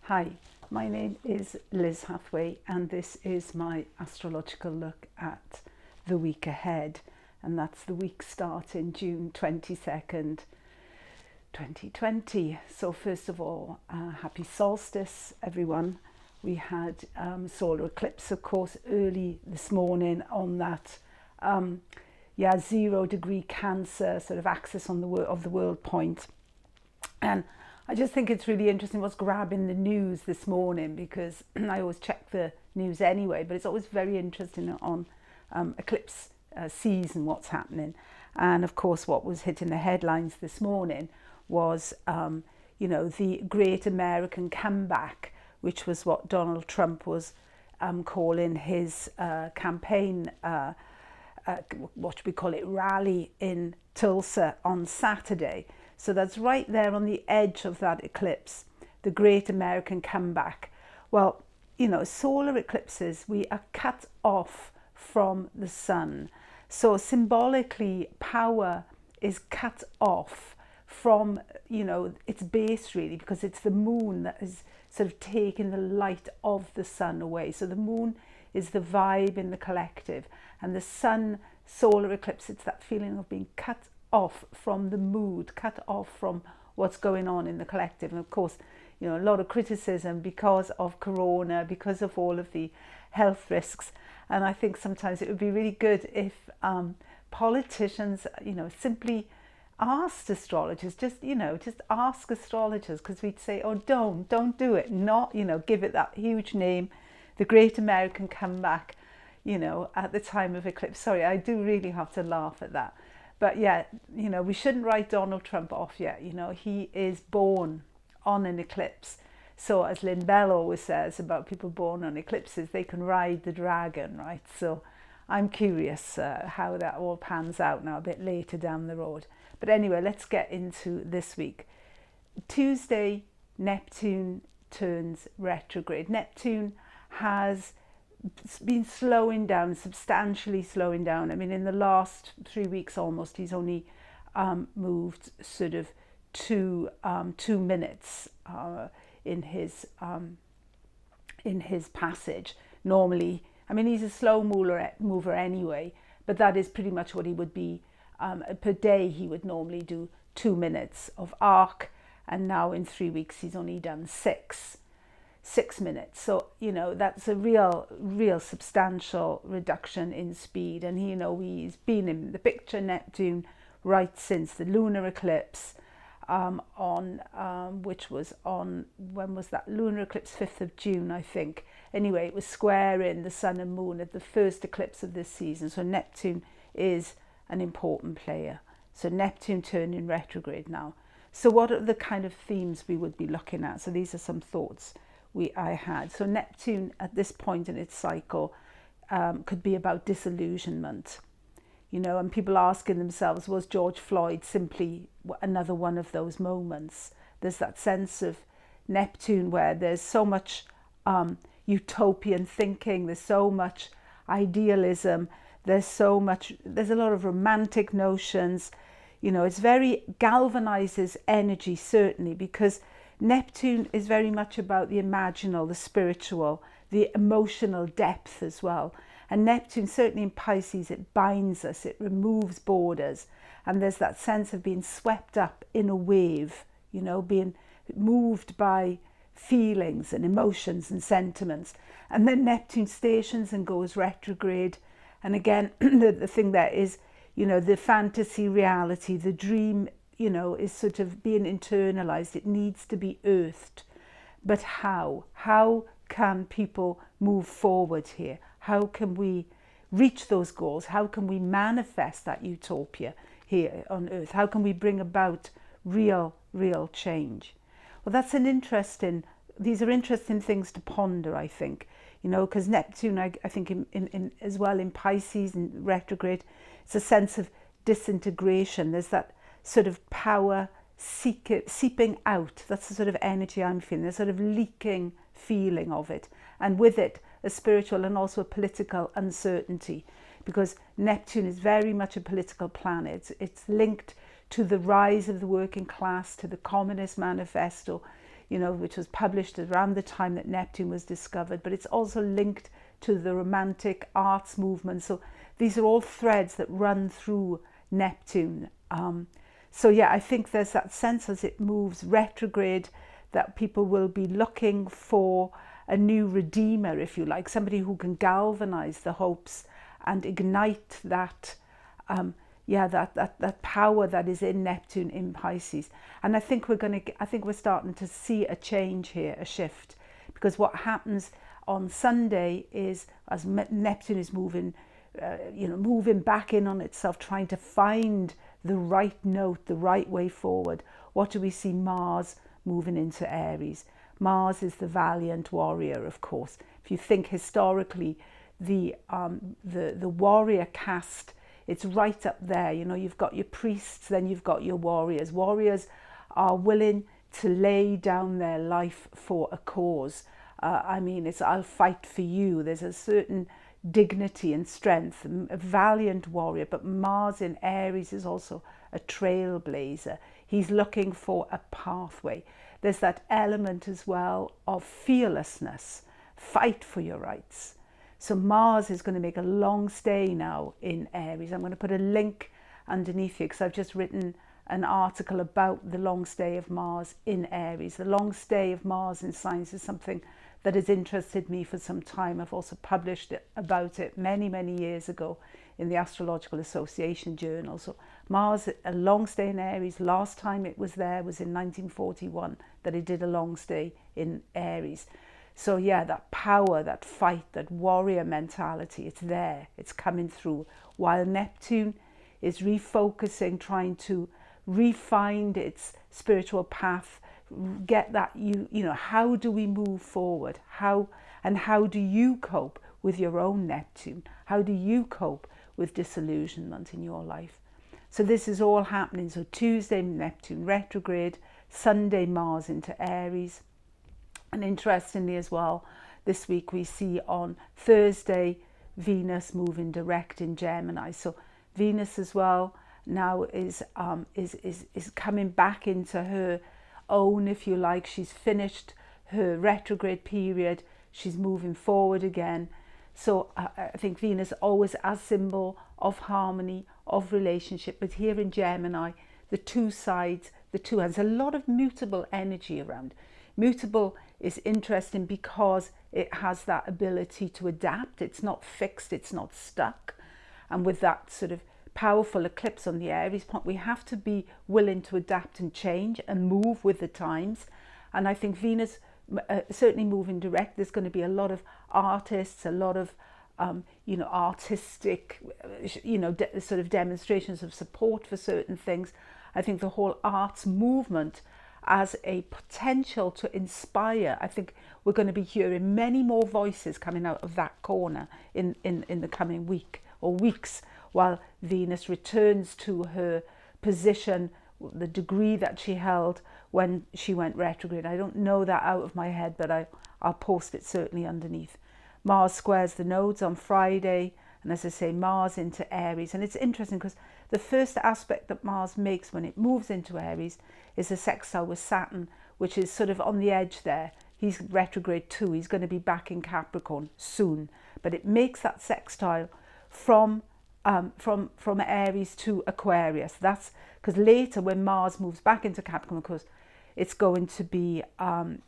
Hi, my name is Liz Hathaway and this is my astrological look at the week ahead, and that's the week starting June 22nd, 2020. So first of all, happy solstice everyone. We had solar eclipse of course early this morning on that 0 degree Cancer sort of axis on of the world point, and I just think it's really interesting what's grabbing the news this morning, because I always check the news anyway, but it's always very interesting on eclipse season what's happening. And of course what was hitting the headlines this morning was the great American comeback, which was what Donald Trump was calling his campaign what we call it, rally in Tulsa on Saturday. So that's right there on the edge of that eclipse, the great American comeback. Well, solar eclipses, we are cut off from the sun. So symbolically, power is cut off from, its base really, because it's the moon that is sort of taking the light of the sun away. So the moon is the vibe in the collective, and the sun solar eclipse, it's that feeling of being cut off from the mood, cut off from what's going on in the collective. And of course, a lot of criticism because of corona, because of all of the health risks. And I think sometimes it would be really good if politicians, simply asked astrologers, just ask astrologers, because we'd say, oh, don't do it, not, give it that huge name, the great American comeback, at the time of eclipse. Sorry, I do really have to laugh at that. But yeah, we shouldn't write Donald Trump off yet. He is born on an eclipse. So as Lynn Bell always says about people born on eclipses, they can ride the dragon, right? So I'm curious how that all pans out now a bit later down the road. But anyway, let's get into this week. Tuesday, Neptune turns retrograde. Neptune has been slowing down, substantially slowing down. I mean, in the last 3 weeks almost, he's only moved sort of 2 minutes in his passage. Normally, I mean, he's a slow mover anyway, but that is pretty much what he would be per day. He would normally do 2 minutes of arc, and now in 3 weeks he's only done 6 minutes. So that's a real substantial reduction in speed. And he's been in the picture, Neptune, right since the lunar eclipse which was on, when was that lunar eclipse? 5th of June, I think. Anyway, it was squaring the sun and moon at the first eclipse of this season. So Neptune is an important player. So Neptune turning retrograde now. So what are the kind of themes we would be looking at? So these are some thoughts I had. So Neptune at this point in its cycle could be about disillusionment, and people asking themselves, was George Floyd simply another one of those moments? There's that sense of Neptune where there's so much utopian thinking, there's so much idealism, there's a lot of romantic notions. It's very galvanizes energy, certainly, because Neptune is very much about the imaginal, the spiritual, the emotional depth as well. And Neptune, certainly in Pisces, it binds us, it removes borders. And there's that sense of being swept up in a wave, being moved by feelings and emotions and sentiments. And then Neptune stations and goes retrograde. And again, the thing there is, the fantasy reality, the dream, is sort of being internalized. It needs to be earthed. But how? How can people move forward here? How can we reach those goals? How can we manifest that utopia here on earth? How can we bring about real change? Well, these are interesting things to ponder, I think, because Neptune, I think in as well in Pisces and retrograde, it's a sense of disintegration. There's that sort of power seeping out. That's the sort of energy I'm feeling, a sort of leaking feeling of it. And with it, a spiritual and also a political uncertainty, because Neptune is very much a political planet. It's linked to the rise of the working class, to the Communist Manifesto, you know, which was published around the time that Neptune was discovered, but it's also linked to the romantic arts movement. So these are all threads that run through Neptune. So yeah, I think there's that sense as it moves retrograde that people will be looking for a new redeemer, if you like, somebody who can galvanize the hopes and ignite that, that power that is in Neptune in Pisces. And I think we're starting to see a change here, a shift, because what happens on Sunday is, as Neptune is moving back in on itself, trying to find the right note, the right way forward. What do we see? Mars moving into Aries. Mars is the valiant warrior, of course. If you think historically, the warrior caste, it's right up there. You know, you've got your priests, then you've got your warriors. Warriors are willing to lay down their life for a cause. It's I'll fight for you. There's a certain dignity and strength, a valiant warrior. But Mars in Aries is also a trailblazer. He's looking for a pathway. There's that element as well of fearlessness, fight for your rights. So Mars is going to make a long stay now in Aries. I'm going to put a link underneath here because I've just written an article about the long stay of Mars in Aries. The long stay of Mars in signs is something that has interested me for some time. I've also published about it many, many years ago in the Astrological Association Journal. So Mars, a long stay in Aries. Last time it was there was in 1941 that it did a long stay in Aries. So yeah, that power, that fight, that warrior mentality, it's there, it's coming through. While Neptune is refocusing, trying to refine its spiritual path, get that, how do we move forward? How do you cope with your own Neptune? How do you cope with disillusionment in your life? So this is all happening. So Tuesday, Neptune retrograde, Sunday, Mars into Aries. And interestingly as well, this week we see on Thursday, Venus moving direct in Gemini. So Venus as well now is coming back into her own, if you like. She's finished her retrograde period. She's moving forward again. So I think Venus always as symbol of harmony, of relationship. But here in Gemini, the two sides, the two hands, a lot of mutable energy around. Mutable is interesting because it has that ability to adapt. It's not fixed, it's not stuck. And with that sort of powerful eclipse on the Aries point, we have to be willing to adapt and change and move with the times. And I think Venus certainly moving direct, there's going to be a lot of artists, a lot of artistic, sort of demonstrations of support for certain things. I think the whole arts movement as a potential to inspire. I think we're going to be hearing many more voices coming out of that corner in the coming week or weeks, while Venus returns to her position, the degree that she held when she went retrograde. I don't know that out of my head, but I'll post it certainly underneath. Mars squares the nodes on Friday, and as I say, Mars into Aries. And it's interesting because the first aspect that Mars makes when it moves into Aries is a sextile with Saturn, which is sort of on the edge there. He's retrograde too. He's going to be back in Capricorn soon. But it makes that sextile from Aries to Aquarius. That's because later when Mars moves back into Capricorn, of course, it's going to be when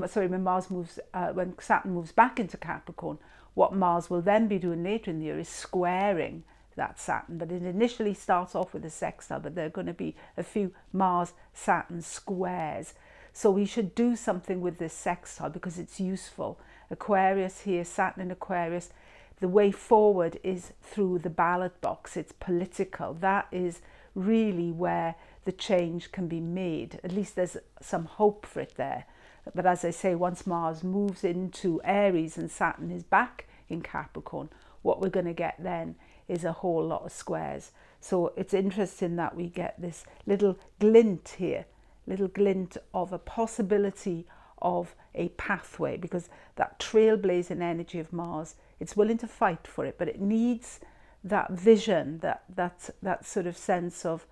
Saturn moves back into Capricorn, what Mars will then be doing later in the year is squaring that Saturn. But it initially starts off with a sextile, but there are going to be a few Mars-Saturn squares. So we should do something with this sextile because it's useful. Aquarius here, Saturn in Aquarius, the way forward is through the ballot box. It's political. That is really where the change can be made. At least there's some hope for it there. But as I say, once Mars moves into Aries and Saturn is back in Capricorn, what we're going to get then is a whole lot of squares. So it's interesting that we get this little glint here, little glint of a possibility of a pathway, because that trailblazing energy of Mars, it's willing to fight for it, but it needs that vision, that sort of sense of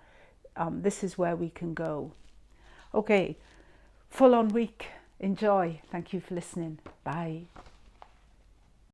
this is where we can go. Okay, full on week. Enjoy. Thank you for listening. Bye.